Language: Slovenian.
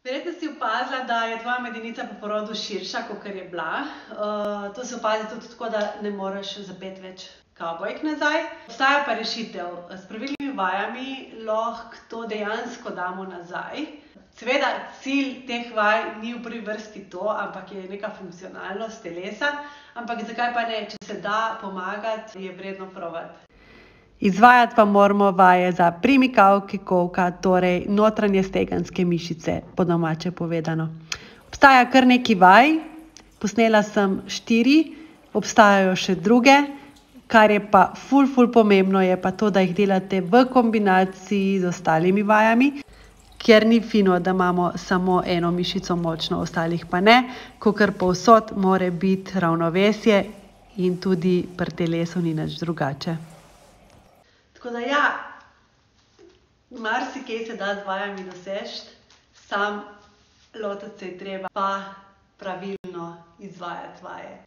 Verjetno si opazila, da je tvoja medenica po porodu širša, kakor je bila. To se opazi tudi tako, da ne moreš zapeti več kavbojk nazaj. Obstaja pa rešitev. S pravilnimi vajami lahko to dejansko damo nazaj. Seveda, cilj teh vaj ni v prvi vrsti to, ampak je neka funkcionalnost telesa. Ampak zakaj pa ne, če se da pomagati, je vredno probati. Izvajati pa moramo vaje za premikavke kolka, torej notranje stegenske mišice, po domače povedano. Obstaja kar nekaj vaj, posnela sem 4, obstajajo še druge, kar je pa ful pomembno, je pa to, da jih delate v kombinaciji z ostalimi vajami, ker ni fino, da imamo samo eno mišico močno, ostalih pa ne, kakor povsod mora biti ravnovesje in tudi pri telesu ni nič drugače. Tako da ja, marsikaj se da z vajami doseči, sam lotiti se je treba pa pravilno izvajati vaje.